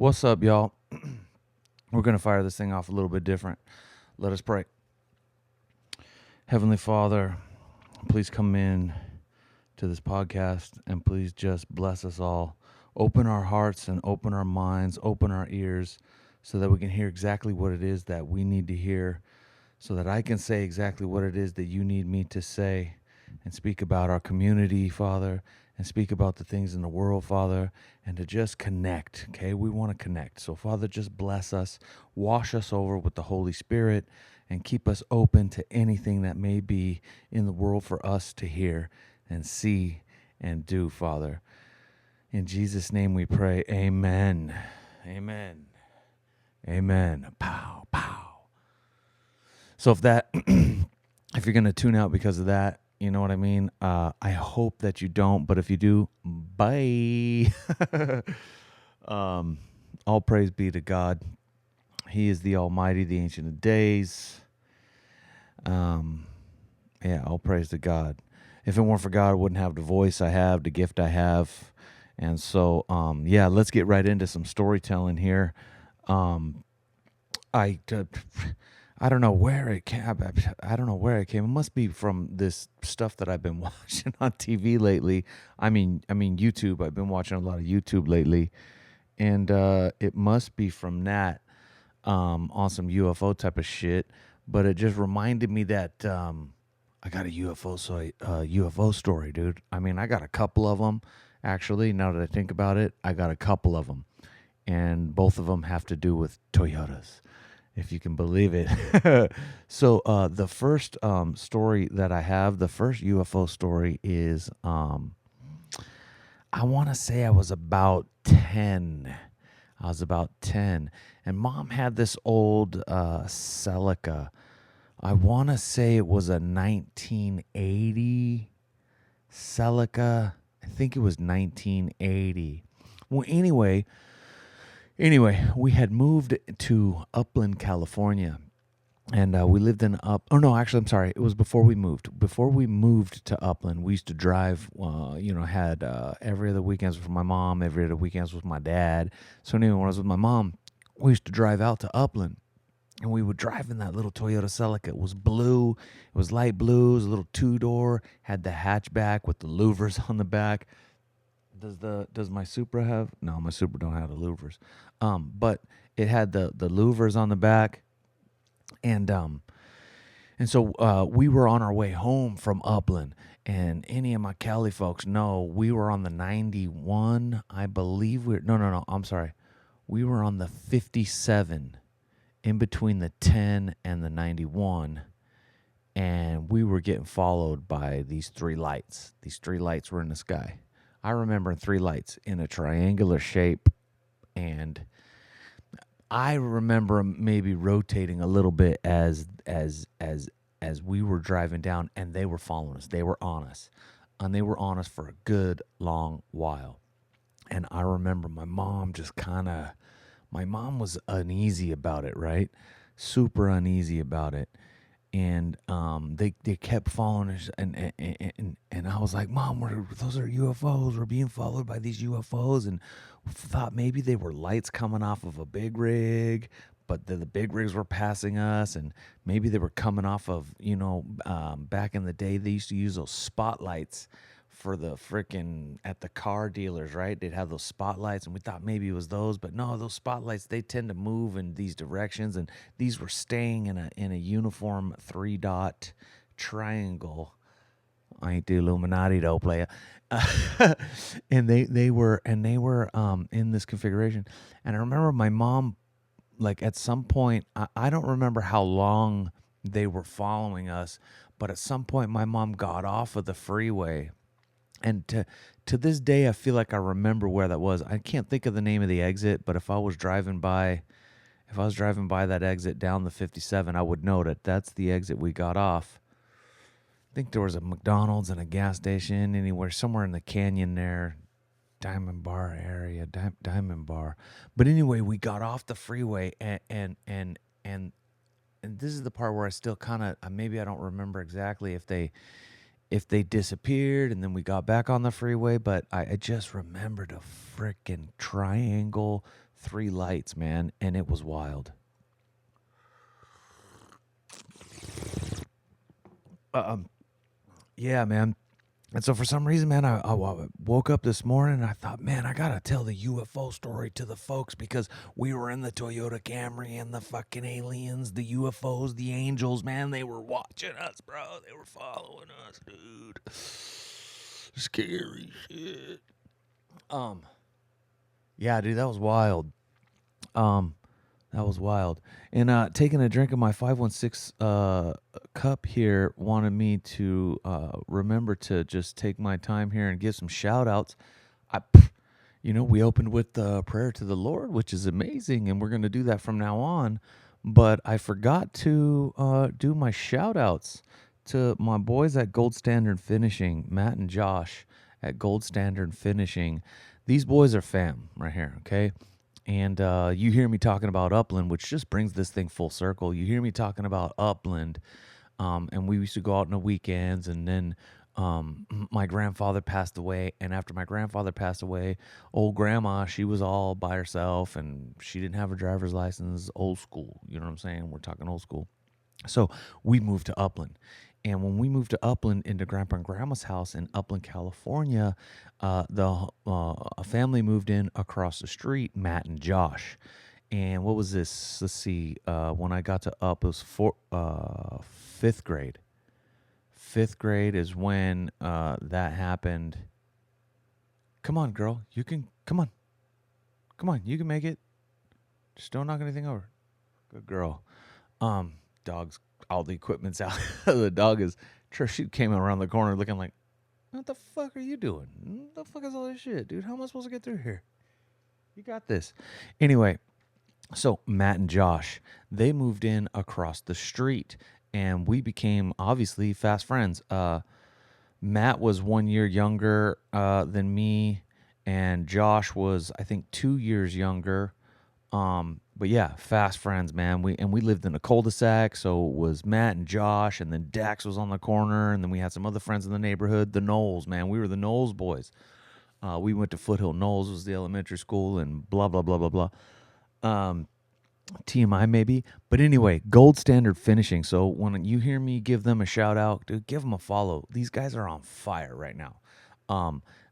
What's up, y'all? We're going to fire this thing off a little bit different. Let us pray. Heavenly Father, please come in to this podcast and please just bless us all. Open our hearts and open our minds, open our ears so that we can hear exactly what it is that we need to hear, so that I can say exactly what it is that you need me to say and speak about our community, Father, and speak about the things in the world, Father, and to just connect, okay? We want to connect. So, Father, just bless us, wash us over with the Holy Spirit, and keep us open to anything that may be in the world for us to hear and see and do, Father. In Jesus' name we pray, amen. Amen. Amen. Pow, pow. So if you're going to tune out because of that, you know what I mean? I hope that you don't, but if you do, bye. All praise be to God. He is the Almighty, the Ancient of Days. All praise to God. If it weren't for God, I wouldn't have the voice I have, the gift I have. And so, let's get right into some storytelling here. I don't know where it came. I don't know where it came. It must be from this stuff that I've been watching on TV lately. I mean YouTube. I've been watching a lot of YouTube lately, and it must be from that on some UFO type of shit. But it just reminded me that I got a UFO story, dude. I mean, I got a couple of them actually. Now that I think about it, I got a couple of them, and both of them have to do with Toyotas, if you can believe it. So the first story that I have, the first UFO story is, I want to say I was about 10. And Mom had this old Celica. I want to say it was a 1980 Celica. I think it was 1980. Well, anyway, we had moved to Upland, California, and we lived in I'm sorry. It was before we moved. Before we moved to Upland, we used to drive, had every other weekends with my mom, every other weekends with my dad. So anyway, when I was with my mom, we used to drive out to Upland, and we would drive in that little Toyota Celica. It was blue. It was light blue. It was a little two-door, had the hatchback with the louvers on the back. Does my Supra have? No, my Supra don't have the louvers. But it had the louvers on the back, and so we were on our way home from Upland, and any of my Cali folks know we were on the 91. I believe no. I'm sorry, we were on the 57, in between the 10 and the 91. And we were getting followed by these three lights. These three lights were in the sky. I remember three lights in a triangular shape, and I remember maybe rotating a little bit as we were driving down, and they were following us. They were on us, and they were on us for a good long while. And I remember my mom was uneasy about it, right? Super uneasy about it. And they kept following us, and I was like, Mom, those are UFOs. We're being followed by these UFOs, and thought maybe they were lights coming off of a big rig, but the big rigs were passing us, and maybe they were coming off of, back in the day they used to use those spotlights for the freaking at the car dealers, right? They'd have those spotlights, and we thought maybe it was those, but no, those spotlights, they tend to move in these directions, and these were staying in a uniform 3-dot triangle. I ain't the Illuminati though, player. And they were in this configuration. And I remember my mom, like at some point, I don't remember how long they were following us, but at some point my mom got off of the freeway. And to this day, I feel like I remember where that was. I can't think of the name of the exit, but if I was driving by that exit down the 57, I would know that that's the exit we got off. I think there was a McDonald's and a gas station anywhere, somewhere in the canyon there, Diamond Bar area, Diamond Bar. But anyway, we got off the freeway, and this is the part where I still kind of, maybe I don't remember exactly if they disappeared and then we got back on the freeway, but I just remembered a freaking triangle 3 lights, man, and it was wild. Yeah, man. And so for some reason, man, I woke up this morning and I thought, man, I got to tell the UFO story to the folks because we were in the Toyota Camry and the fucking aliens, the UFOs, the angels, man, they were watching us, bro. They were following us, dude. Scary shit. Yeah, dude, that was wild. Um, that was wild. And taking a drink of my 516 cup here wanted me to remember to just take my time here and give some shout outs. We opened with the prayer to the Lord, which is amazing, and we're going to do that from now on. But I forgot to do my shout outs to my boys at Gold Standard Finishing, Matt and Josh at Gold Standard Finishing. These boys are fam right here, okay? And you hear me talking about Upland, which just brings this thing full circle. You hear me talking about Upland, and we used to go out on the weekends, and then my grandfather passed away. And after my grandfather passed away, old grandma, she was all by herself, and she didn't have a driver's license, old school. You know what I'm saying? We're talking old school. So we moved to Upland. And when we moved to Upland into Grandpa and Grandma's house in Upland, California, a family moved in across the street, Matt and Josh. And what was this? Let's see. When I got to it was fifth grade. Fifth grade is when that happened. Come on, girl. You can. Come on. Come on. You can make it. Just don't knock anything over. Good girl. Dog's all the equipment's out. The dog is. She came around the corner looking like, what the fuck are you doing? What the fuck is all this shit, dude? How am I supposed to get through here? You got this. Anyway, so Matt and Josh, they moved in across the street, and we became obviously fast friends. Matt was 1 year younger than me, and Josh was, I think, 2 years younger. But yeah, fast friends, man. We lived in a cul-de-sac, so it was Matt and Josh, and then Dax was on the corner, and then we had some other friends in the neighborhood, the Knowles, man. We were the Knowles boys. We went to Foothill Knowles, was the elementary school, and blah blah blah blah blah. TMI maybe, but anyway, Gold Standard Finishing. So when you hear me give them a shout out, dude, give them a follow. These guys are on fire right now.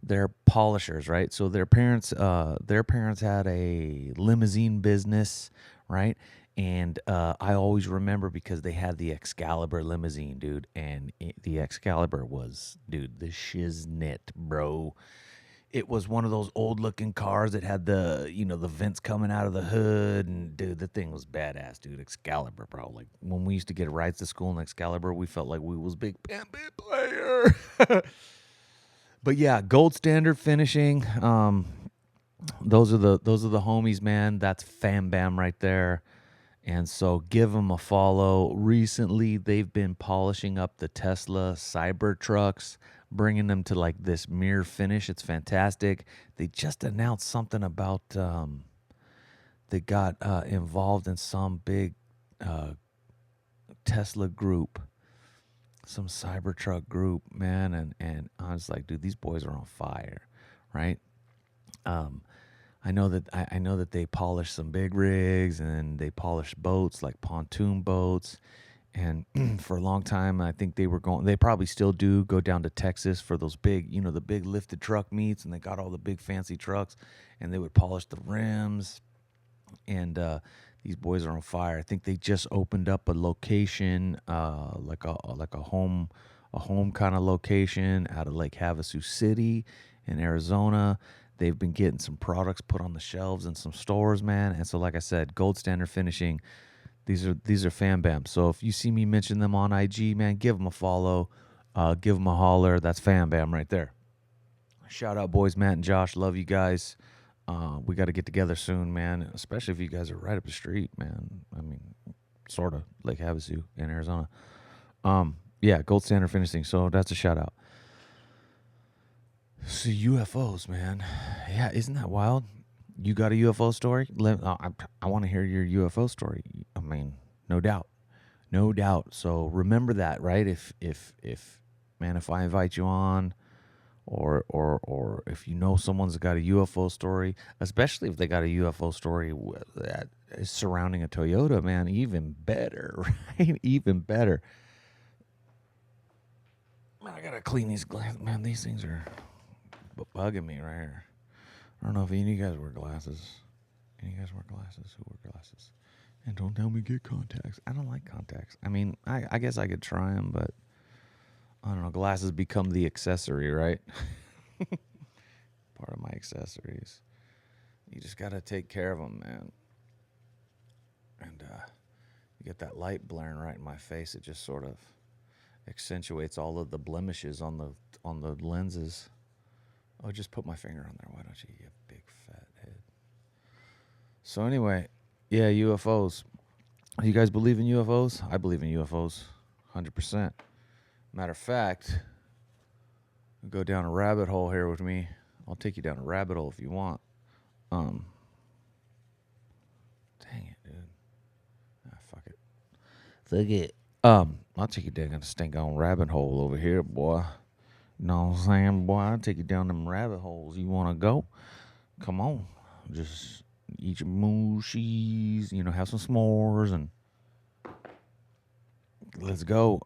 They're polishers, right? So their parents had a limousine business, right? And I always remember because they had the Excalibur limousine, dude, and the Excalibur was, dude, the shiznit, bro. It was one of those old looking cars that had the vents coming out of the hood, and dude, the thing was badass, dude. Excalibur, bro. Like when we used to get rides to school in Excalibur, we felt like we was big Bambi player. But yeah, Gold Standard Finishing. Those are the homies, man. That's Fam Bam right there. And so give them a follow. Recently, they've been polishing up the Tesla Cybertrucks, bringing them to like this mirror finish. It's fantastic. They just announced something about they got involved in some big Tesla group, some Cybertruck group, man. And I was like, dude, these boys are on fire, right? I know that they polish some big rigs and they polish boats like pontoon boats. And for a long time, I think they probably still do go down to Texas for those big, the big lifted truck meets, and they got all the big fancy trucks, and they would polish the rims. And these boys are on fire. I think they just opened up a location, like a home kind of location out of Lake Havasu City in Arizona. They've been getting some products put on the shelves in some stores, man. And so, like I said, Gold Standard Finishing. These are Fam Bam. So if you see me mention them on IG, man, give them a follow, give them a holler. That's Fam Bam right there. Shout out, boys, Matt and Josh. Love you guys. We got to get together soon, man. Especially if you guys are right up the street, man. I mean, sort of Lake Havasu in Arizona. Yeah, Gold Standard Finishing. So that's a shout out. So UFOs, man. Yeah, isn't that wild? You got a UFO story? I want to hear your UFO story. I mean, no doubt. So remember that, right? If I invite you on, or if you know someone's got a UFO story, especially if they got a UFO story that is surrounding a Toyota, man, even better, right? Even better. Man, I gotta clean these glasses. Man, these things are bugging me right here. I don't know if any of you guys wear glasses. Any of you guys wear glasses? Who wear glasses? And don't tell me get contacts. I don't like contacts. I mean, I guess I could try them, but I don't know. Glasses become the accessory, right? Part of my accessories. You just got to take care of them, man. And you get that light blaring right in my face. It just sort of accentuates all of the blemishes on the lenses. Oh, just put my finger on there. Why don't you, you big fat head? So anyway, yeah, UFOs. You guys believe in UFOs? I believe in UFOs, 100%. Matter of fact, go down a rabbit hole here with me. I'll take you down a rabbit hole if you want. Dang it, dude. Ah, fuck it. Fuck it. I'll take you down a stink on rabbit hole over here, boy. You know what I'm saying, boy? I'll take you down them rabbit holes. You want to go? Come on. Just eat your mooshies, have some s'mores, and let's go.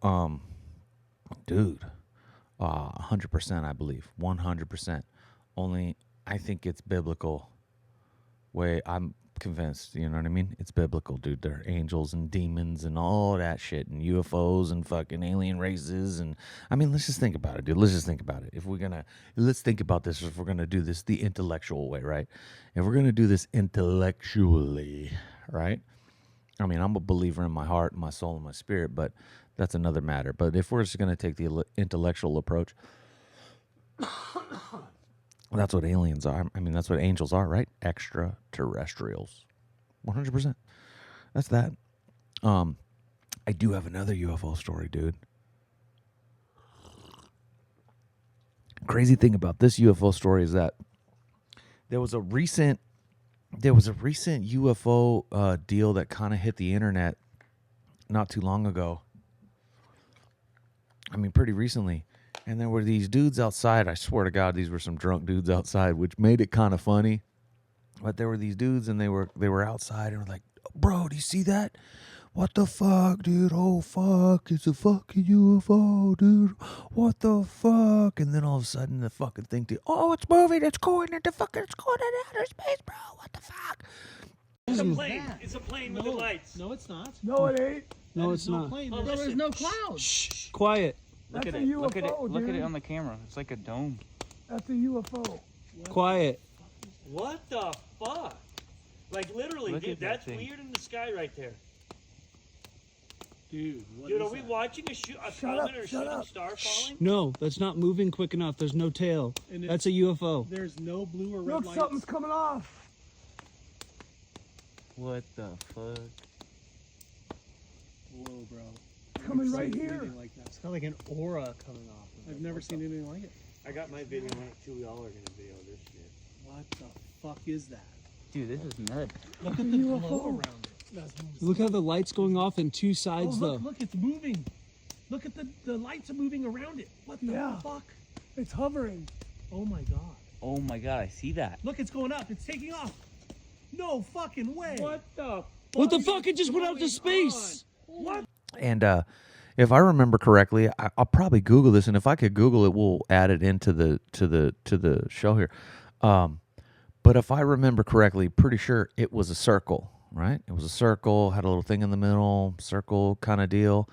Dude, 100% I believe. 100%. Only I think it's biblical. I'm convinced, you know what I mean? It's biblical, dude. There are angels and demons and all that shit and UFOs and fucking alien races. And I mean, let's just think about it, dude. Let's just think about it. Let's think about this if we're going to do this the intellectual way, right? If we're going to do this intellectually, right? I mean, I'm a believer in my heart, my soul, and my spirit, but that's another matter. But if we're just going to take the intellectual approach, that's what aliens are. I mean, that's what angels are, right? Extraterrestrials. 100%. That's that. I do have another UFO story, dude. Crazy thing about this UFO story is that there was a recent UFO deal that kind of hit the internet not too long ago. I mean, pretty recently. And there were these dudes outside. I swear to God, these were some drunk dudes outside, which made it kind of funny. But there were these dudes, and they were outside, and were like, "Bro, do you see that? What the fuck, dude? Oh fuck, it's a fucking UFO, dude. What the fuck?" And then all of a sudden, the fucking thing, oh, it's moving. It's going into outer space, bro. What the fuck? It's a plane. It's a plane with the lights. No, it's not. No, it ain't. No, it's not. Plane. Oh, There's no clouds. Shh. Quiet. That's Look at a it. UFO, Look at it. dude. Look at it on the camera. It's like a dome. That's a UFO. Quiet. What the fuck? Like literally, Look dude, at that that's thing. weird in the sky right there. Dude, Dude, are we watching a comet or shooting up. star falling? No, that's not moving quick enough. There's no tail. That's a UFO. There's no blue or red Look, lights. something's coming off. What the fuck? Whoa, bro. Coming I've right never seen here. anything like that. It's kind of like an aura coming off. I've never seen anything like it. I got my video on it too. Y'all are gonna video this shit. What the fuck is that? Dude, this is nuts. Look at the glow around it. Look how the light's going off in two Oh, sides, look, though. look, it's moving. Look at the lights are moving around it. What the Yeah. fuck? It's hovering. Oh my god. Oh my god, I see that. Look, it's going up. It's taking off. No fucking way. What the? What the fuck? It just went out to space. What? And if I remember correctly, I'll probably Google this, and if I could Google it, we'll add it into the show here. But if I remember correctly, pretty sure it was a circle, right? It was a circle, had a little thing in the middle, circle kind of deal,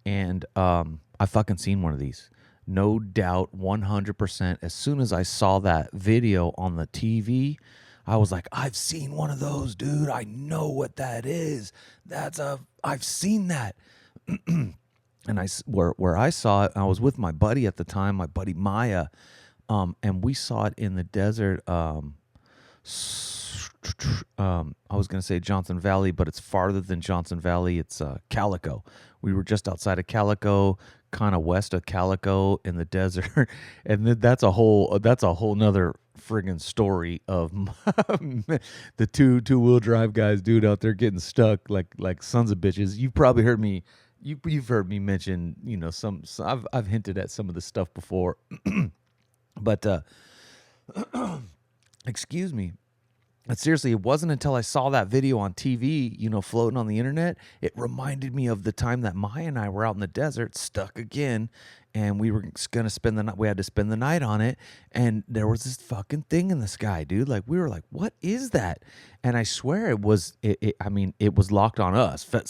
and I fucking seen one of these. No doubt, 100%. As soon as I saw that video on the TV, I was like, I've seen one of those, dude. I know what that is. I've seen that. And where I saw it, I was with my buddy at the time, my buddy Maya, and we saw it in the desert. I was going to say Johnson Valley, but it's farther than Johnson Valley. It's Calico. We were just outside of Calico, kind of west of Calico in the desert, and that's a whole nother friggin' story of the two-wheel drive guys, dude, out there getting stuck like sons of bitches. You've probably heard me. You've heard me mention, I've hinted at some of this stuff before. But excuse me. But seriously, it wasn't until I saw that video on TV, floating on the internet, it reminded me of the time that Maya and I were out in the desert, stuck again, and we were gonna spend the night. We had to spend the night on it, and there was this fucking thing in the sky, dude. Like we were like, "What is that?" And I swear it was. I mean, it was locked on us. Felt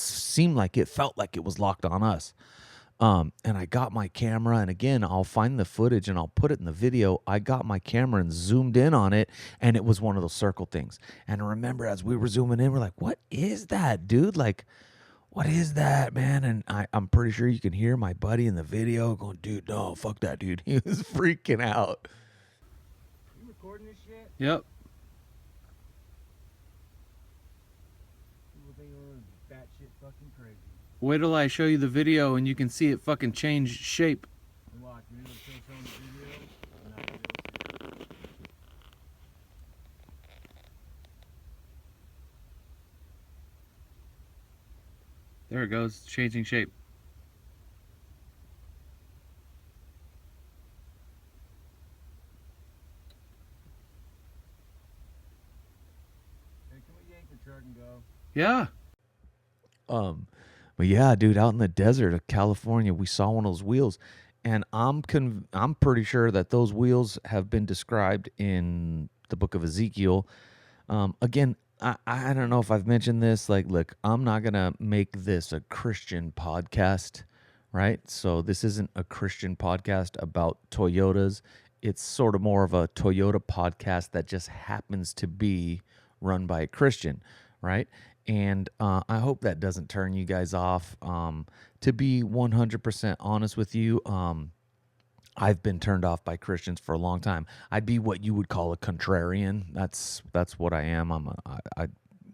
like it was locked on us. And I got my camera, and again, I'll find the footage and I'll put it in the video. I got my camera and zoomed in on it, and it was one of those circle things. And I remember as we were zooming in, we're like, "What is that, dude? Like, what is that, man?" And I'm pretty sure you can hear my buddy in the video going, "Dude, no, fuck that, dude." He was freaking out. You recording this shit? Yep. People think we're batshit fucking crazy. Wait till I show you the video and you can see it fucking change shape. And watch, we don't show some of the video. No, we don't. There it goes, changing shape. Hey, can we yank the truck and go? Yeah. But yeah, dude, out in the desert of California, we saw one of those wheels, and I'm pretty sure that those wheels have been described in the book of Ezekiel. Again, I don't know if I've mentioned this. Like, look, I'm not gonna make this a Christian podcast, right? So this isn't a Christian podcast about Toyotas. It's sort of more of a Toyota podcast that just happens to be run by a Christian, right? And I hope that doesn't turn you guys off. To be 100% honest with you, I've been turned off by Christians for a long time. I'd be what you would call a contrarian. That's what I am. I'm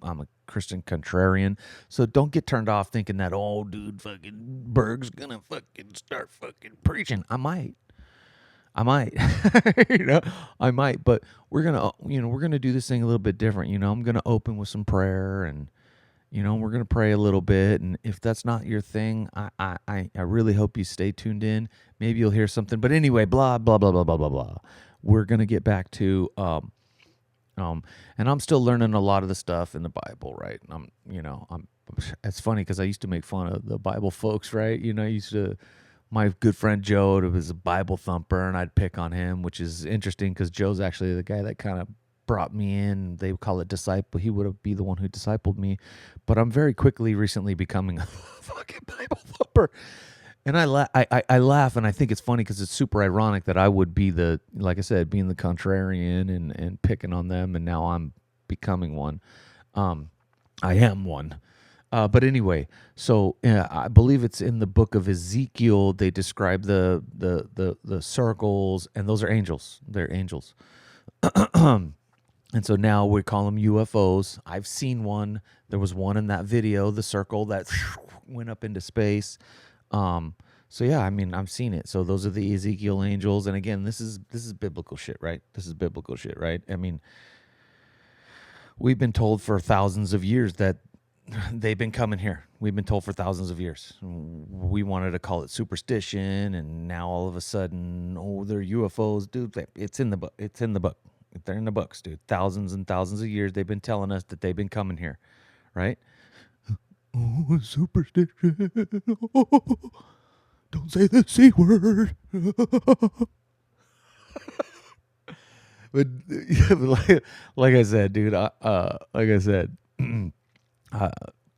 a Christian contrarian. So don't get turned off thinking that, oh, dude, fucking Berg's gonna fucking start fucking preaching. I might. I might, but we're gonna do this thing a little bit different. I'm gonna open with some prayer, and we're gonna pray a little bit. And if that's not your thing, I really hope you stay tuned in. Maybe you'll hear something. But anyway, blah blah blah blah blah blah blah. We're gonna get back to and I'm still learning a lot of the stuff in the Bible, right? It's funny because I used to make fun of the Bible folks, right? My good friend Joe was a Bible thumper, and I'd pick on him, which is interesting because Joe's actually the guy that kind of brought me in. They call it disciple. He would be the one who discipled me. But I'm very quickly recently becoming a fucking Bible thumper. And I laugh, and I think it's funny because it's super ironic that I would be like I said, being the contrarian and picking on them, and now I'm becoming one. I am one. But anyway, so I believe it's in the book of Ezekiel. They describe the circles, and those are angels. They're angels. And so now we call them UFOs. I've seen one. There was one in that video, the circle that went up into space. So yeah, I mean, I've seen it. So those are the Ezekiel angels. And again, this is biblical shit, right? This is biblical shit, right? I mean, we've been told for thousands of years that they've been coming here. We've been told for thousands of years. We wanted to call it superstition, and now all of a sudden, oh, they're UFOs, dude. It's in the book. It's in the book. They're in the books, dude. Thousands and thousands of years they've been telling us that they've been coming here, right? Oh, superstition. Oh, don't say the C word. But like I said, dude,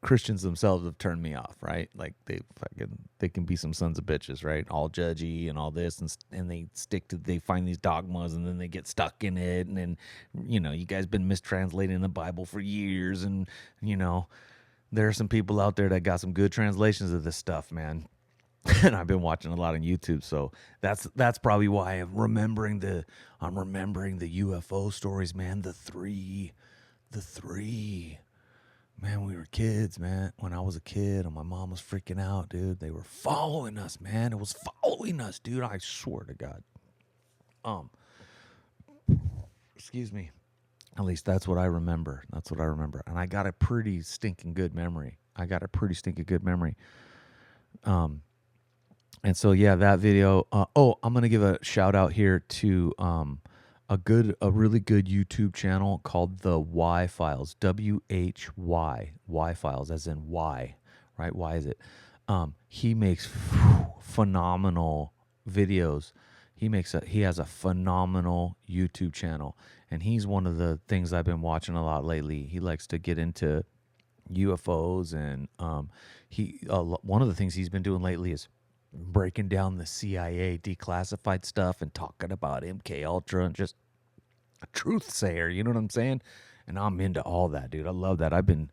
Christians themselves have turned me off, right? Like they can be some sons of bitches, right? All judgy and all this, and they find these dogmas, and then they get stuck in it, and then you guys been mistranslating the Bible for years, and there are some people out there that got some good translations of this stuff, man. And I've been watching a lot on YouTube, so that's probably why I'm remembering the UFO stories, man. The three. Man, we were kids, man. When I was a kid, and my mom was freaking out, dude. They were following us, man. It was following us, dude. I swear to God. Excuse me. At least that's what I remember. And I got a pretty stinking good memory. And so yeah, that video. I'm gonna give a shout out here to a really good YouTube channel called the Y Files. WHY Files, as in Y, right? Why is it? He makes phenomenal videos. He has a phenomenal YouTube channel, and he's one of the things I've been watching a lot lately. He likes to get into UFOs, and one of the things he's been doing lately is breaking down the CIA declassified stuff and talking about MK Ultra and just a truth sayer. You know what I'm saying? And I'm into all that, dude. I love that. I've been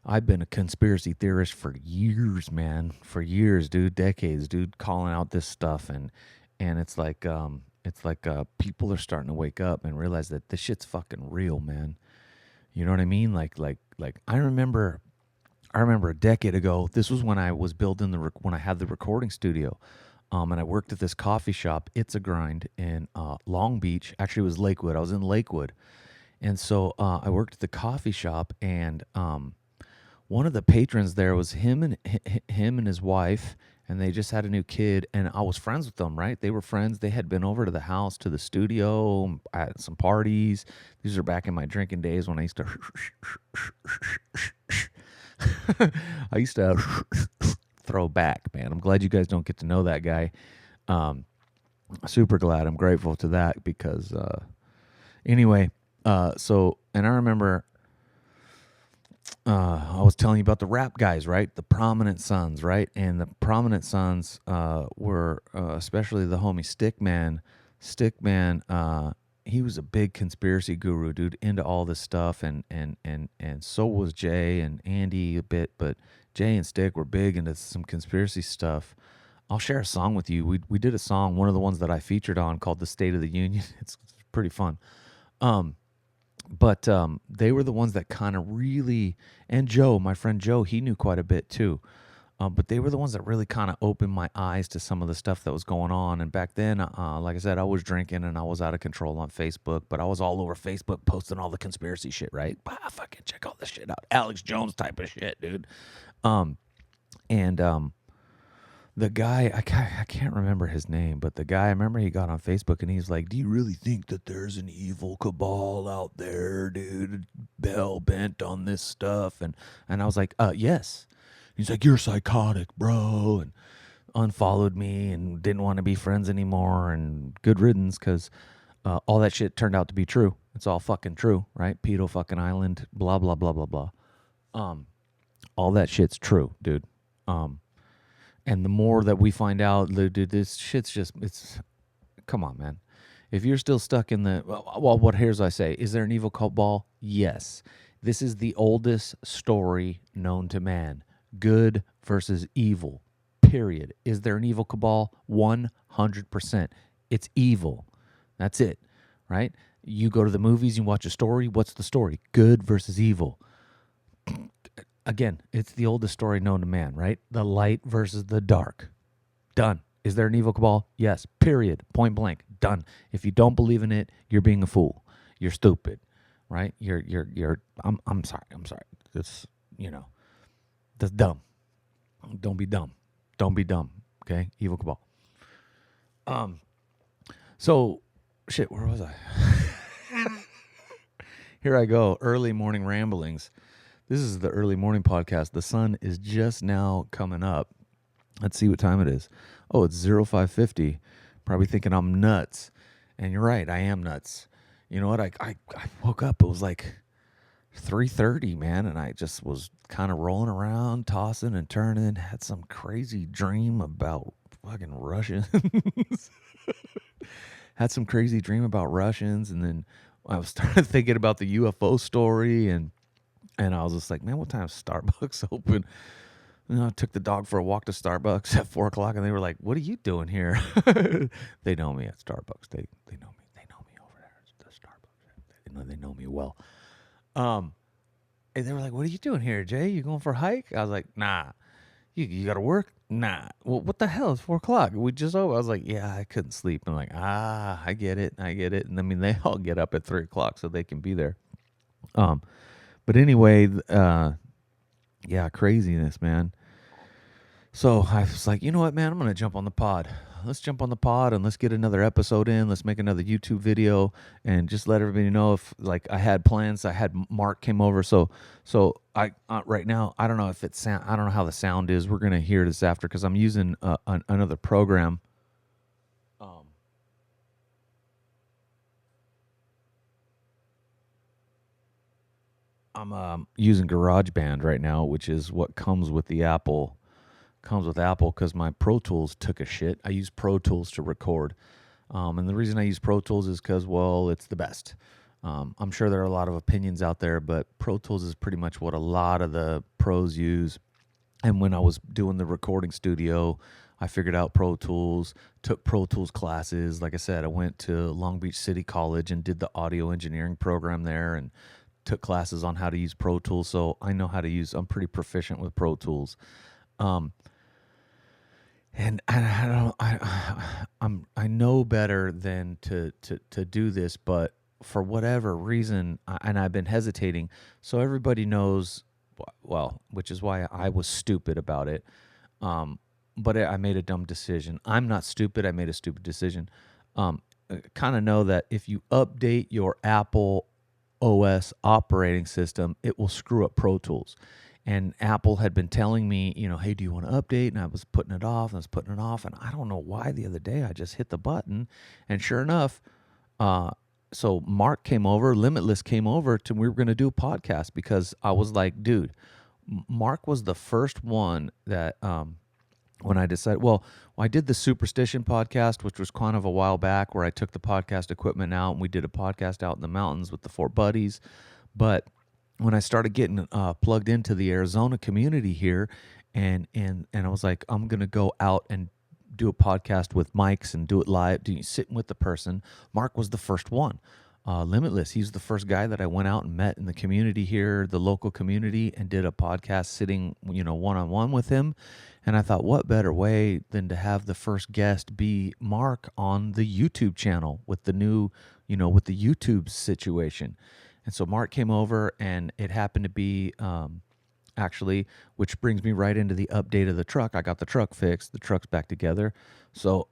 a conspiracy theorist for years, man. For years, dude. Decades, dude. Calling out this stuff, and it's like people are starting to wake up and realize that this shit's fucking real, man. You know what I mean? Like I remember a decade ago. This was when I was building when I had the recording studio, and I worked at this coffee shop. It's a Grind in Long Beach. Actually, it was Lakewood. I was in Lakewood, and so I worked at the coffee shop, and one of the patrons there was him and his wife, and they just had a new kid, and I was friends with them, right? They were friends. They had been over to the house, to the studio, at some parties. These are back in my drinking days when I used to throw back, man. I'm glad you guys don't get to know that guy. Super glad. I'm grateful to that because anyway, so, and I remember I was telling you about the rap guys, right? The Prominent Sons, right? And the Prominent Sons were especially the homie Stickman. Stickman, he was a big conspiracy guru, dude, into all this stuff, and so was Jay and Andy a bit, but Jay and Stick were big into some conspiracy stuff. I'll share a song with you. We did a song, one of the ones that I featured on, called "The State of the Union." It's pretty fun. But they were the ones that kind of really, and Joe, my friend Joe, he knew quite a bit too. But they were the ones that really kind of opened my eyes to some of the stuff that was going on. And back then, like I said, I was drinking and I was out of control on Facebook, but I was all over Facebook posting all the conspiracy shit, right? Fucking check all this shit out. Alex Jones type of shit, dude. And the guy, I can't remember his name, but the guy, I remember he got on Facebook and he's like, "Do you really think that there's an evil cabal out there, dude, bell bent on this stuff?" And I was like, yes. He's like, "You're psychotic, bro," and unfollowed me and didn't want to be friends anymore, and good riddance, because all that shit turned out to be true. It's all fucking true, right? Pedo fucking Island, blah, blah, blah, blah, blah. All that shit's true, dude. And the more that we find out, dude, this shit's just, it's, come on, man. If you're still stuck in the, well, what here's I say, is there an evil cabal? Yes. This is the oldest story known to man. Good versus evil, period. Is there an evil cabal? 100%. It's evil. That's it, right? You go to the movies, you watch a story. What's the story? Good versus evil. Again, it's the oldest story known to man, right? The light versus the dark. Done. Is there an evil cabal? Yes. Period. Point blank. Done. If you don't believe in it, you're being a fool. You're stupid, right? I'm sorry. It's, that's dumb. Don't be dumb. Don't be dumb. Okay? Evil cabal. So, shit, where was I? Here I go. Early morning ramblings. This is the early morning podcast. The sun is just now coming up. Let's see what time it is. Oh, it's 0550. Probably thinking I'm nuts. And you're right, I am nuts. You know what? I woke up. It was like 3:30, man, and I just was kind of rolling around, tossing and turning. Had some crazy dream about fucking Russians. Had some crazy dream about Russians, and then I was started thinking about the UFO story, and I was just like, man, what time is Starbucks open? I took the dog for a walk to Starbucks at 4 o'clock, and they were like, "What are you doing here?" They know me at Starbucks. They know me. They know me over there at the Starbucks. They know me well. And they were like, "What are you doing here, Jay? You going for a hike?" I was like, "Nah." You got to work? Nah. Well, what the hell? It's 4 o'clock. We just over. I was like, yeah, I couldn't sleep. I'm like, I get it. And I mean, they all get up at 3 o'clock so they can be there. But anyway, yeah, craziness, man. So I was like, you know what, man, I'm going to jump on the pod. Let's jump on the pod and let's get another episode in. Let's make another YouTube video and just let everybody know if like I had plans. I had Mark came over. So I right now, I don't know if it's sound. I don't know how the sound is. We're going to hear this after because I'm using another program. I'm using GarageBand right now, which is what comes with the Apple. Comes with Apple because my Pro Tools took a shit. I use Pro Tools to record. And the reason I use Pro Tools is because, well, it's the best. I'm sure there are a lot of opinions out there, but Pro Tools is pretty much what a lot of the pros use. And when I was doing the recording studio, I figured out Pro Tools, took Pro Tools classes. Like I said, I went to Long Beach City College and did the audio engineering program there and took classes on how to use Pro Tools. So I know how to use, I'm pretty proficient with Pro Tools. And I know better than to do this, but for whatever reason, and I've been hesitating. So everybody knows, well, which is why I was stupid about it. But I made a dumb decision. I'm not stupid. I made a stupid decision. Kind of know that if you update your Apple OS operating system, it will screw up Pro Tools. And Apple had been telling me, you know, hey, do you want to update? And I was putting it off, and I was putting it off. And I don't know why the other day I just hit the button. And sure enough, so Mark came over, Limitless came over to, we were going to do a podcast because I was like, dude, Mark was the first one that, when I decided, well, I did the Superstition podcast, which was kind of a while back where I took the podcast equipment out and we did a podcast out in the mountains with the 4 buddies. But when I started getting plugged into the Arizona community here, and I was like, I'm gonna go out and do a podcast with mics and do it live, sitting with the person. Mark was the first one. Limitless, he's the first guy that I went out and met in the community here, the local community, and did a podcast sitting, you know, one-on-one with him. And I thought, what better way than to have the first guest be Mark on the YouTube channel with the new, you know, with the YouTube situation. And so Mark came over, and it happened to be actually, which brings me right into the update of the truck. I got the truck fixed. The truck's back together. So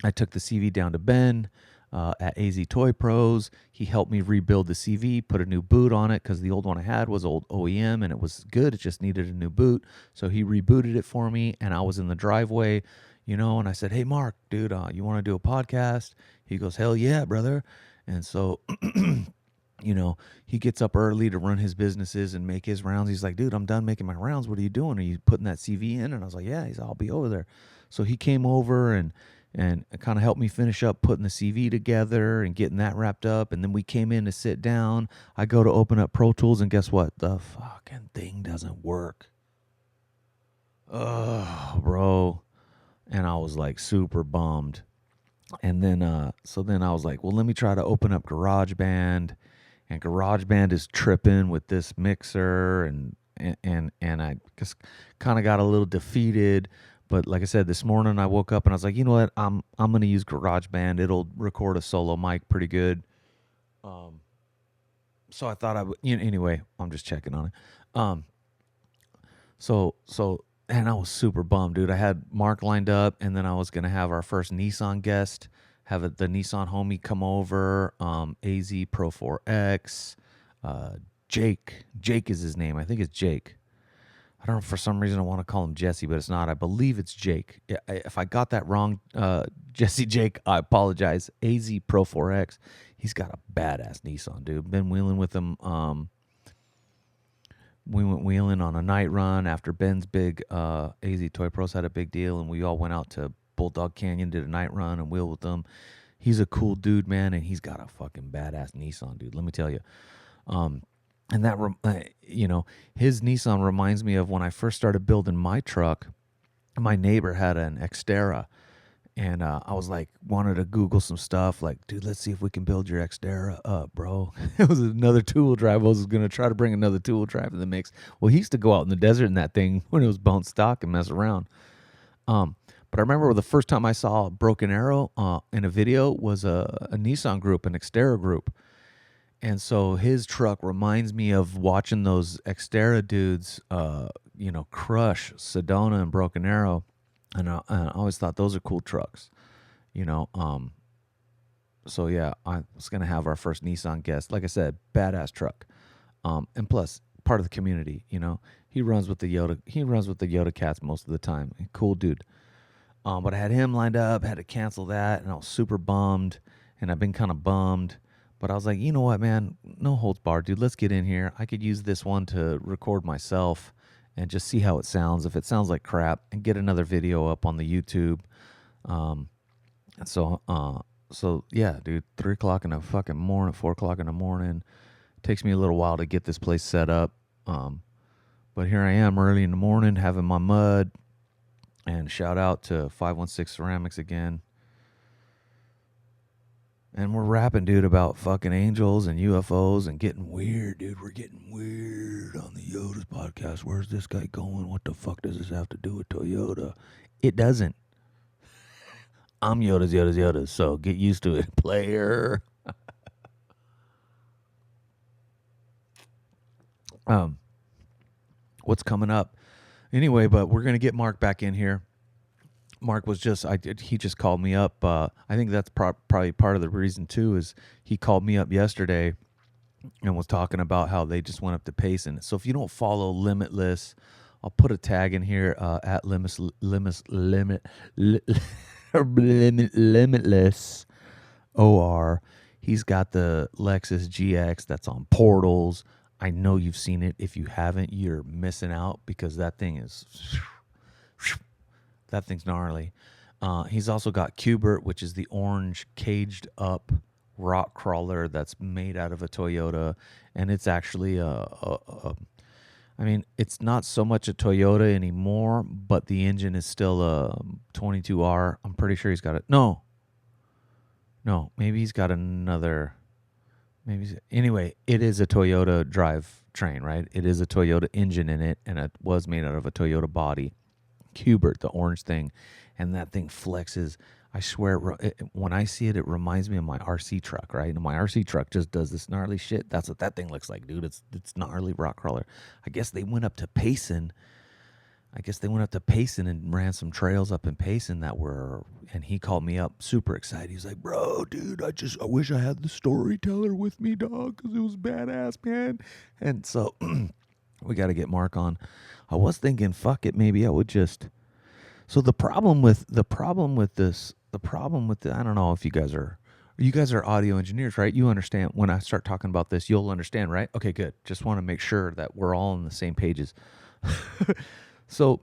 I took the CV down to Ben at AZ Toy Pros. He helped me rebuild the CV, put a new boot on it because the old one I had was old OEM, and it was good. It just needed a new boot. So he rebooted it for me, and I was in the driveway, you know, and I said, hey, Mark, dude, you want to do a podcast? He goes, hell yeah, brother. And so... you know, he gets up early to run his businesses and make his rounds. He's like, dude, I'm done making my rounds. What are you doing? Are you putting that CV in? And I was like, yeah. He's like, I'll be over there. So he came over and kind of helped me finish up putting the CV together and getting that wrapped up. And then we came in to sit down. I go to open up Pro Tools, and guess what? The fucking thing doesn't work. Oh, bro. And I was like super bummed. And then, so then I was like, well, let me try to open up GarageBand. And GarageBand is tripping with this mixer, and I just kind of got a little defeated. But like I said, this morning I woke up and I was like, you know what, I'm gonna use GarageBand. It'll record a solo mic pretty good. So I thought I would. You know, anyway, I'm just checking on it. So and I was super bummed, dude. I had Mark lined up, and then I was gonna have our first Nissan guest. Have the Nissan homie come over, AZ Pro 4X, Jake. Jake is his name. I think it's Jake. I don't know, for some reason I want to call him Jesse, but it's not. I believe it's Jake. If I got that wrong, Jesse Jake, I apologize. AZ Pro 4X. He's got a badass Nissan, dude. Been wheeling with him. We went wheeling on a night run after Ben's big AZ Toy Pros had a big deal, and we all went out to Bulldog Canyon, did a night run and wheeled with him. He's a cool dude, man, and he's got a fucking badass Nissan, dude. Let me tell you. And that, you know, his Nissan reminds me of when I first started building my truck. My neighbor had an Xterra, and I was like, wanted to Google some stuff. Like, dude, let's see if we can build your Xterra up, bro. It was another two-wheel drive. I was going to try to bring another two-wheel drive in the mix. Well, he used to go out in the desert in that thing when it was bone stock and mess around. But I remember the first time I saw a Broken Arrow in a video was a Nissan group, an Xterra group. And so his truck reminds me of watching those Xterra dudes, crush Sedona and Broken Arrow. And I always thought those are cool trucks, you know. So yeah, I was gonna have our first Nissan guest. Like I said, badass truck. And plus part of the community, you know. He runs with the Yoda cats most of the time. Cool dude. But I had him lined up, had to cancel that, and I was super bummed. And I've been kind of bummed. But I was like, you know what, man? No holds barred, dude. Let's get in here. I could use this one to record myself and just see how it sounds. If it sounds like crap, and get another video up on the YouTube. So yeah, dude. 3 o'clock in the fucking morning, 4 o'clock in the morning. Takes me a little while to get this place set up. But here I am early in the morning having my mud. And shout out to 516 Ceramics again. And we're rapping, dude, about fucking angels and UFOs and getting weird, dude. We're getting weird on the Yotas podcast. Where's this guy going? What the fuck does this have to do with Toyota? It doesn't. I'm Yotas, Yotas, Yotas, so get used to it, player. What's coming up? Anyway, but we're going to get Mark back in here. Mark was he just called me up. I think that's probably part of the reason too, is he called me up yesterday and was talking about how they just went up to Payson. So if you don't follow Limitless, I'll put a tag in here, at Limitless OR. He's got the Lexus GX that's on portals. I know you've seen it. If you haven't, you're missing out, because that thing's gnarly. He's also got Cubert, which is the orange caged up rock crawler that's made out of a Toyota, and it's actually it's not so much a Toyota anymore, but the engine is still a 22R. I'm pretty sure he's got it. No, maybe he's got another. Anyway, it is a Toyota drivetrain, right? It is a Toyota engine in it, and it was made out of a Toyota body. Cubert, the orange thing, and that thing flexes. I swear, when I see it, it reminds me of my RC truck, right? And my RC truck just does this gnarly shit. That's what that thing looks like, dude. It's gnarly rock crawler. I guess they went up to Payson. And ran some trails up in Payson and he called me up super excited. He's like, bro, dude, I wish I had the storyteller with me, dog, because it was badass, man. And so we got to get Mark on. I was thinking, fuck it, maybe I would just. So the problem with I don't know if you guys are audio engineers, right? You understand when I start talking about this, you'll understand, right? Okay, good. Just want to make sure that we're all on the same pages. So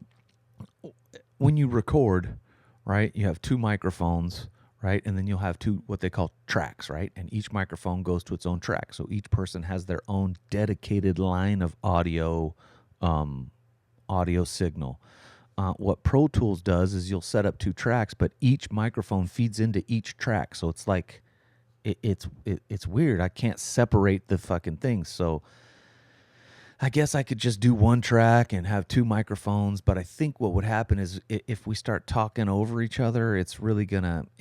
when you record, right, you have 2 microphones, right? And then you'll have 2 what they call tracks, right? And each microphone goes to its own track. So each person has their own dedicated line of audio signal. What Pro Tools does is you'll set up 2 tracks, but each microphone feeds into each track. So it's like it's weird. I can't separate the fucking things. So I guess I could just do 1 track and have 2 microphones, but I think what would happen is if we start talking over each other, it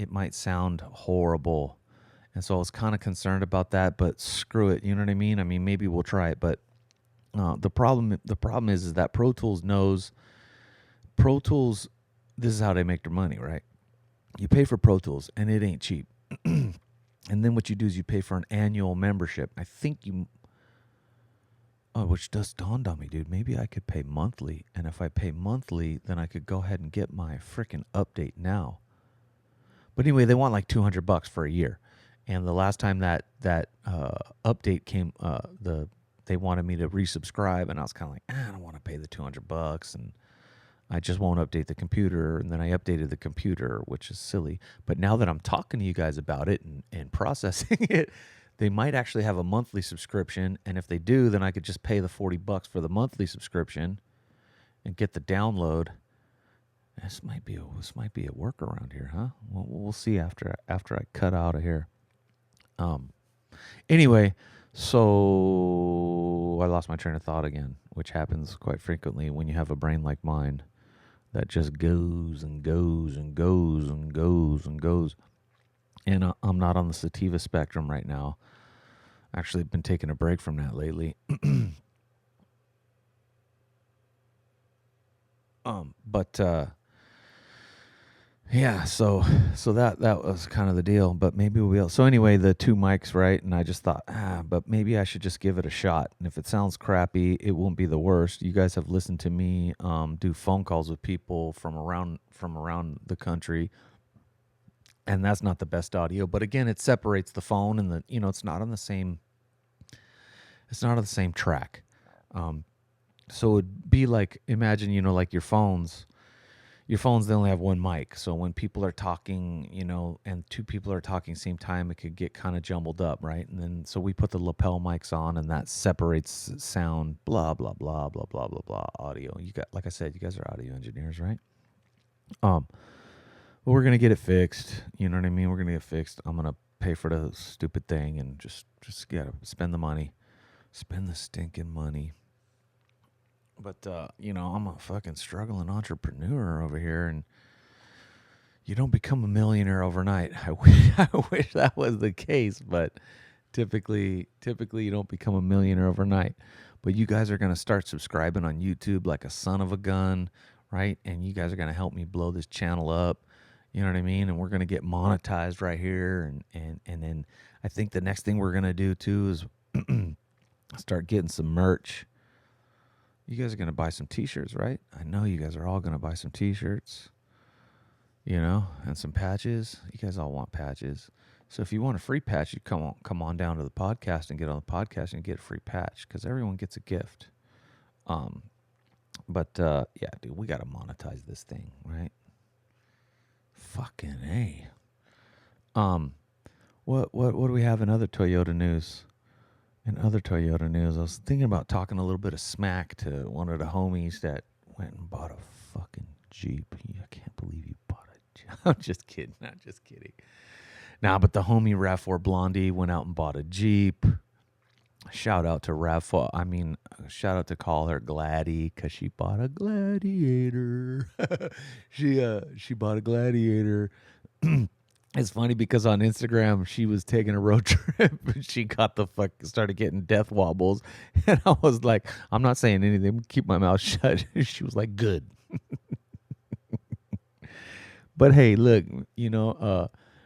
might sound horrible. And so I was kind of concerned about that, but screw it. You know what I mean? I mean, maybe we'll try it, but the problem is that Pro Tools, this is how they make their money, right? You pay for Pro Tools and it ain't cheap. And then what you do is you pay for an annual membership. I think which just dawned on me, dude. Maybe I could pay monthly. And if I pay monthly, then I could go ahead and get my freaking update now. But anyway, they want like $200 for a year. And the last time that update came, they wanted me to resubscribe, and I was kind of like, I don't want to pay the $200, and I just won't update the computer. And then I updated the computer, which is silly. But now that I'm talking to you guys about it and processing it, they might actually have a monthly subscription, and if they do, then I could just pay the $40 for the monthly subscription and get the download. This might be a workaround here, huh? Well, we'll see after I cut out of here. Anyway, so I lost my train of thought again, which happens quite frequently when you have a brain like mine that just goes and goes and goes and goes and goes. And I'm not on the sativa spectrum right now. Actually, been taking a break from that lately. But yeah, so that was kind of the deal. But maybe we'll. So anyway, the 2 mics, right? And I just thought, but maybe I should just give it a shot. And if it sounds crappy, it won't be the worst. You guys have listened to me do phone calls with people from around the country, and that's not the best audio. But again, it separates the phone and the it's not on the same. It's not on the same track. So it'd be like, imagine, like your phones, they only have 1 mic. So when people are talking, and 2 people are talking same time, it could get kind of jumbled up, right? And then, so we put the lapel mics on, and that separates sound, blah, blah, blah, blah, blah, blah, blah, audio. You got, like I said, you guys are audio engineers, right? But we're going to get it fixed. You know what I mean? We're going to get it fixed. I'm going to pay for the stupid thing and just gotta spend the money. Spend the stinking money. But, I'm a fucking struggling entrepreneur over here, and you don't become a millionaire overnight. I wish that was the case, but typically you don't become a millionaire overnight. But you guys are going to start subscribing on YouTube like a son of a gun, right? And you guys are going to help me blow this channel up. You know what I mean? And we're going to get monetized right here. And then I think the next thing we're going to do too is start getting some merch. You guys are going to buy some t-shirts, right? I know you guys are all going to buy some t-shirts, and some patches. You guys all want patches. So if you want a free patch, you come on down to the podcast and get on the podcast and get a free patch, because everyone gets a gift. But yeah, dude, we got to monetize this thing, right? Fucking A. What do we have in other Toyota news? In other Toyota news, I was thinking about talking a little bit of smack to one of the homies that went and bought a fucking Jeep. I can't believe you bought a Jeep. I'm just kidding. Not just kidding. Nah, but the homie RAV4 Blondie went out and bought a Jeep. Shout out to RAV4. Shout out to call her Gladdy, because she bought a Gladiator. She bought a Gladiator. It's funny because on Instagram, she was taking a road trip and she started getting death wobbles. And I was like, I'm not saying anything. Keep my mouth shut. She was like, good. But hey, look,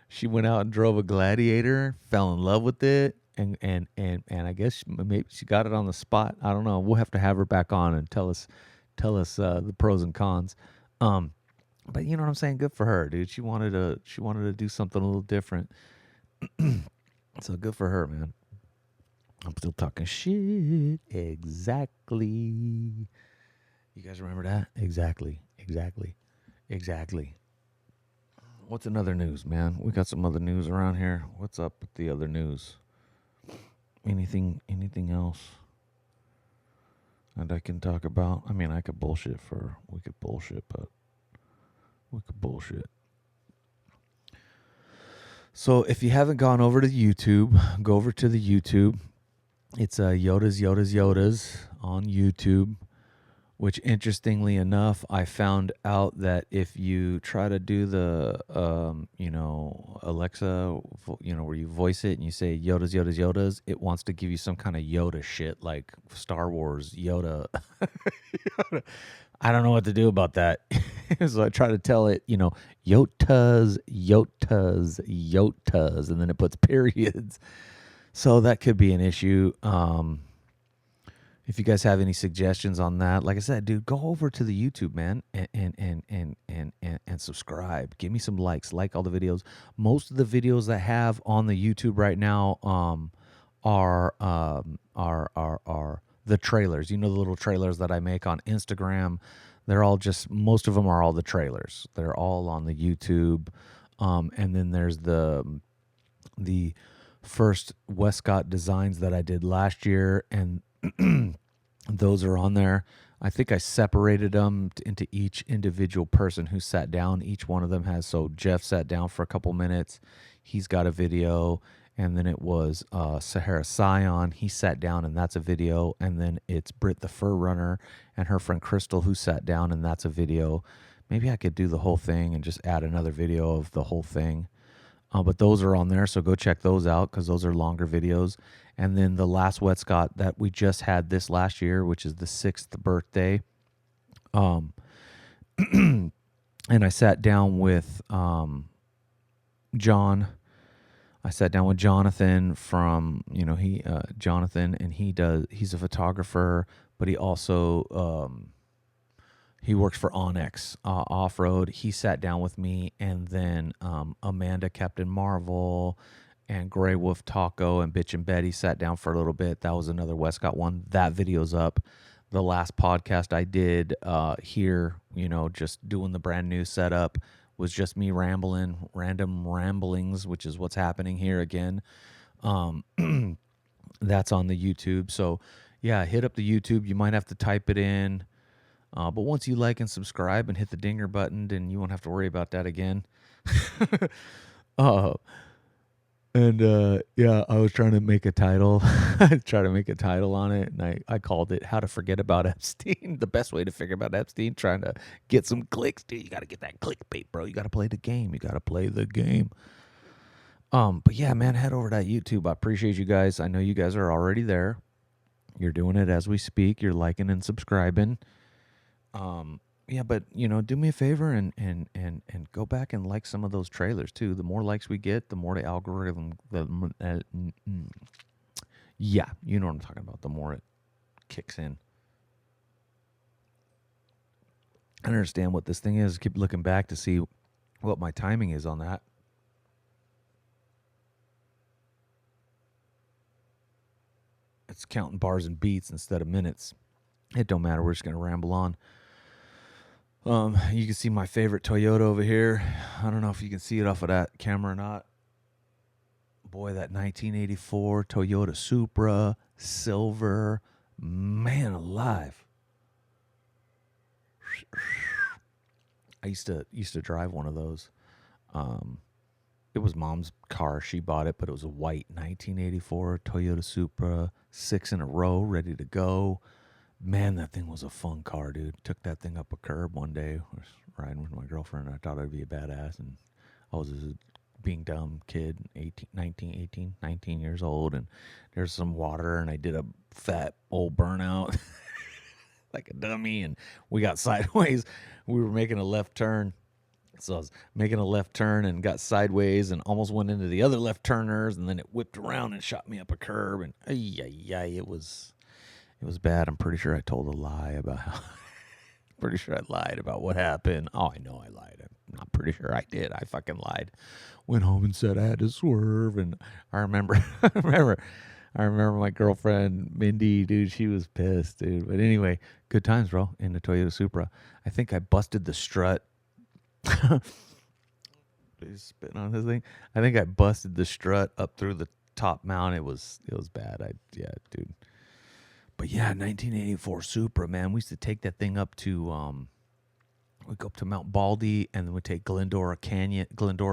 she went out and drove a Gladiator, fell in love with it. And I guess maybe she got it on the spot. I don't know. We'll have to have her back on and tell us the pros and cons. But you know what I'm saying? Good for her, dude. She wanted to do something a little different. So good for her, man. I'm still talking shit. Exactly. You guys remember that? Exactly. What's another news, man? We got some other news around here. What's up with the other news? Anything else that I can talk about? I mean, we could bullshit, but we could bullshit. So if you haven't gone over to YouTube, go over to the YouTube. It's Yotas Yotas Yotas on YouTube, which interestingly enough, I found out that if you try to do the, Alexa, where you voice it and you say Yotas Yotas Yotas, it wants to give you some kind of Yoda shit like Star Wars Yoda. I don't know what to do about that. So I try to tell it, Yotas, Yotas, Yotas, and then it puts periods. So that could be an issue. If you guys have any suggestions on that, like I said, dude, go over to the YouTube, man, and subscribe. Give me some likes. Like all the videos. Most of the videos that I have on the YouTube right now are the trailers. The little trailers that I make on Instagram. They're all most of them are all the trailers. They're all on the YouTube. And then there's the first Westcott designs that I did last year, and those are on there. I think I separated them into each individual person who sat down. Each one of them has. So Jeff sat down for a couple minutes. He's got a video. And then it was Sahara Scion. He sat down, and that's a video. And then it's Britt the Fur Runner and her friend Crystal who sat down, and that's a video. Maybe I could do the whole thing and just add another video of the whole thing. But those are on there, so go check those out because those are longer videos. And then the last Wet Scott that we just had this last year, which is the 6th birthday. Um, and I sat down with John. I sat down with Jonathan from, Jonathan, and he's a photographer, but he also he works for Onyx Off Road. He sat down with me, and then Amanda, Captain Marvel, and Grey Wolf Taco, and Bitch and Betty sat down for a little bit. That was another Westcott one. That video's up. The last podcast I did here, just doing the brand new setup, was just me rambling, random ramblings, which is what's happening here again. That's on the YouTube. So, yeah, hit up the YouTube. You might have to type it in. But once you like and subscribe and hit the dinger button, then you won't have to worry about that again. Yeah, I was trying to make a title. Try to make a title on it, and I called it "How to Forget About Epstein." The best way to figure about Epstein, trying to get some clicks, dude. You got to get that clickbait, bro. You got to play the game. You got to play the game. But yeah, man, head over to that YouTube. I appreciate you guys. I know you guys are already there. You're doing it as we speak. You're liking and subscribing. Yeah, but do me a favor and go back and like some of those trailers too. The more likes we get, the more the algorithm. Yeah, you know what I'm talking about. The more it kicks in. I don't understand what this thing is. Keep looking back to see what my timing is on that. It's counting bars and beats instead of minutes. It don't matter. We're just gonna ramble on. You can see my favorite Toyota over here. I don't know if you can see it off of that camera or not. Boy, that 1984 Toyota Supra, silver, man alive. I used to drive one of those. It was Mom's car. She bought it, but it was a white 1984 Toyota Supra, 6 in a row, ready to go. Man, that thing was a fun car, dude. Took that thing up a curb one day. I was riding with my girlfriend. I thought I'd be a badass, and I was a being dumb kid, 19 years old, and there's some water, and I did a fat old burnout like a dummy, and we got sideways. We were making a left turn. So I was making a left turn and got sideways and almost went into the other left turners, and then it whipped around and shot me up a curb, and it was bad. I'm pretty sure I told a lie about how pretty sure I lied about what happened. Oh, I know I lied. I'm not pretty sure I did. I fucking lied. Went home and said I had to swerve, and I remember I remember my girlfriend Mindy, dude, she was pissed, dude. But anyway, good times, bro, in the Toyota Supra. I think I busted the strut. He's spitting on this thing. I think I busted the strut up through the top mount. It was bad. Dude. But yeah, 1984 Supra, man. We used to take that thing up to we'd go up to Mount Baldy, and then we'd take Glendora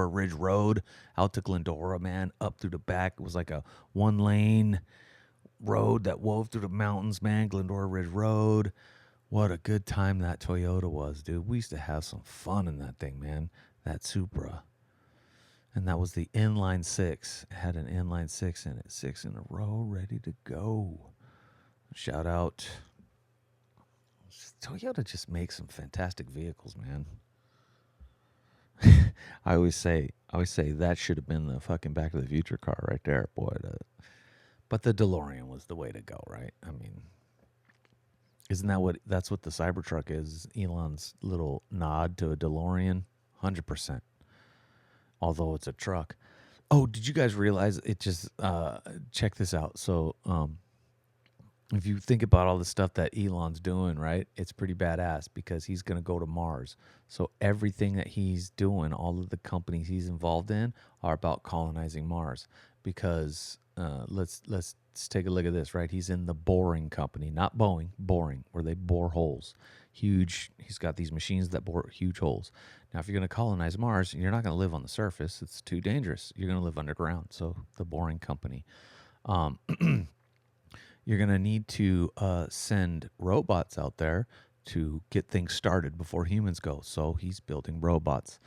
Ridge Road out to Glendora, man, up through the back. It was like a 1-lane road that wove through the mountains, man. Glendora Ridge Road. What a good time that Toyota was, dude. We used to have some fun in that thing, man. That Supra. And that was the inline 6. It had an inline 6 in it. 6 in a row, ready to go. Shout out. Toyota just makes some fantastic vehicles, man. I always say that should have been the fucking Back to the Future car right there, boy. But the DeLorean was the way to go, right? I mean, that's what the Cybertruck is? Elon's little nod to a DeLorean? 100%. Although it's a truck. Oh, did you guys realize it just, check this out. So, if you think about all the stuff that Elon's doing, right, it's pretty badass because he's going to go to Mars. So everything that he's doing, all of the companies he's involved in are about colonizing Mars. Because let's take a look at this, right? He's in the boring company, not Boeing, boring, where they bore holes. Huge. He's got these machines that bore huge holes. Now, if you're going to colonize Mars, you're not going to live on the surface. It's too dangerous. You're going to live underground. So the boring company. You're going to need to send robots out there to get things started before humans go. So he's building robots.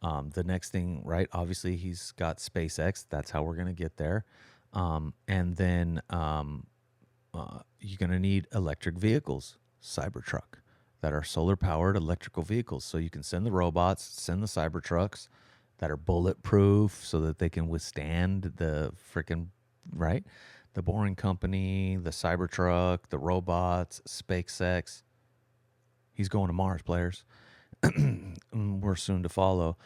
The next thing, right? Obviously, he's got SpaceX. That's how we're going to get there. And then you're going to need electric vehicles, Cybertruck, that are solar powered electrical vehicles. So you can send the robots, send the Cybertrucks that are bulletproof so that they can withstand the freaking, right? The Boring Company, the Cybertruck, the robots, SpaceX. He's going to Mars, players. We're soon to follow.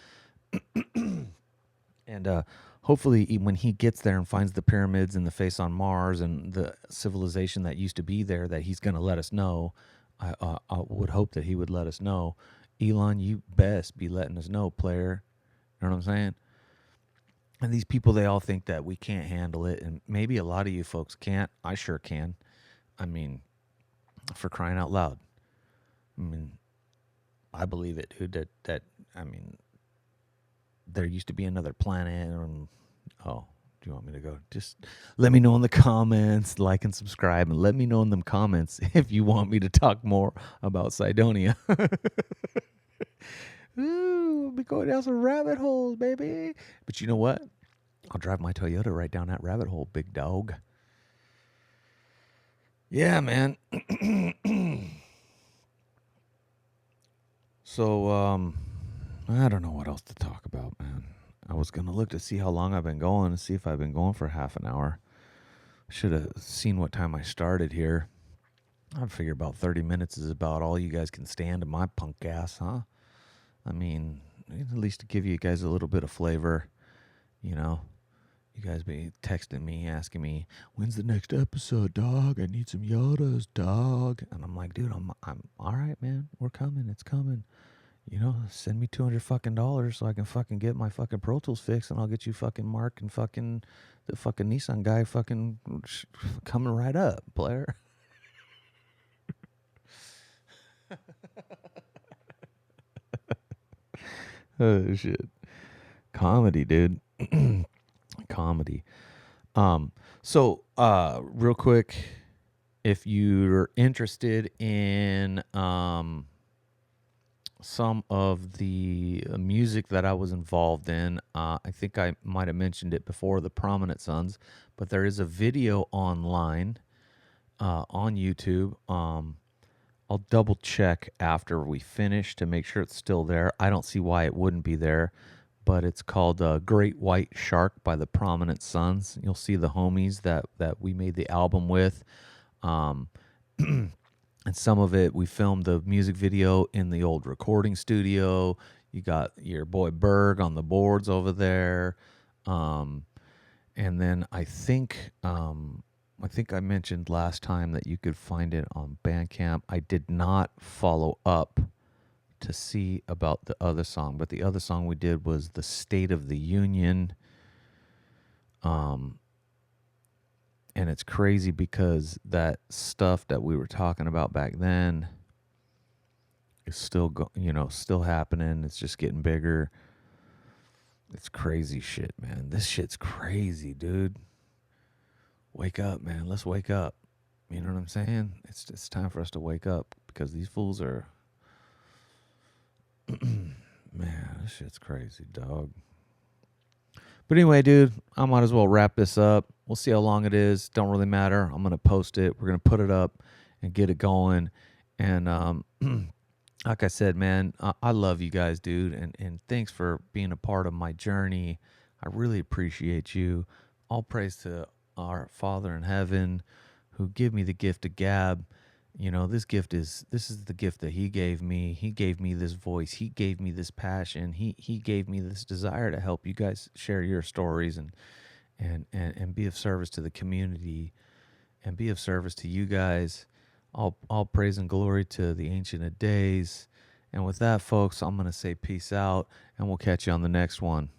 And hopefully, when he gets there and finds the pyramids and the face on Mars and the civilization that used to be there, that he's going to let us know. I would hope that he would let us know. Elon, you best be letting us know, player. You know what I'm saying? And these people, they all think that we can't handle it. And maybe a lot of you folks can't. I sure can. I mean, for crying out loud. I mean, I believe it, dude. I mean, there used to be another planet. Oh, do you want me to go? Just let me know in the comments, like and subscribe, and let me know in them comments if you want me to talk more about Cydonia. Ooh, we'll be going down some rabbit holes, baby. But you know what? I'll drive my Toyota right down that rabbit hole, big dog. Yeah, man. So, I don't know what else to talk about, man. I was going to look to see how long I've been going and see if I've been going for half an hour. Should have seen what time I started here. I figure about 30 minutes is about all you guys can stand in my punk ass, huh? I mean, at least to give you guys a little bit of flavor, you know. You guys be texting me, asking me, when's the next episode, dog? I need some Yotas, dog. And I'm like, dude, I'm all right, man. We're coming. It's coming. You know, send me $200 fucking dollars so I can fucking get my fucking Pro Tools fixed, and I'll get you fucking Mark and fucking the fucking Nissan guy fucking coming right up, player. Oh shit. Comedy, dude. Comedy. So real quick, if you're interested in some of the music that I was involved in, I think I might have mentioned it before, the Prominent Sons, but there is a video online on YouTube. I'll double check after we finish to make sure it's still there. I don't see why it wouldn't be there, but it's called Great White Shark by the Prominent Sons. You'll see the homies that we made the album with. And some of it, we filmed the music video in the old recording studio. You got your boy Berg on the boards over there. And then I think I mentioned last time that you could find it on Bandcamp. I did not follow up to see about the other song, but the other song we did was The State of the Union. And it's crazy because that stuff that we were talking about back then is still still happening. It's just getting bigger. It's crazy shit, man. This shit's crazy, dude. Wake up, man. Let's wake up. You know what I'm saying? It's time for us to wake up because these fools are man, this shit's crazy, dog. But anyway, dude, I might as well wrap this up. We'll see how long it is. Don't really matter. I'm going to post it. We're going to put it up and get it going. And like I said, man, I love you guys, dude. And thanks for being a part of my journey. I really appreciate you. All praise to our Father in heaven who gave me the gift of gab. You know, this is the gift that he gave me. He gave me this voice. He gave me this passion. He gave me this desire to help you guys share your stories and be of service to the community and be of service to you guys. All praise and glory to the Ancient of Days. And with that, folks, I'm going to say peace out, and we'll catch you on the next one.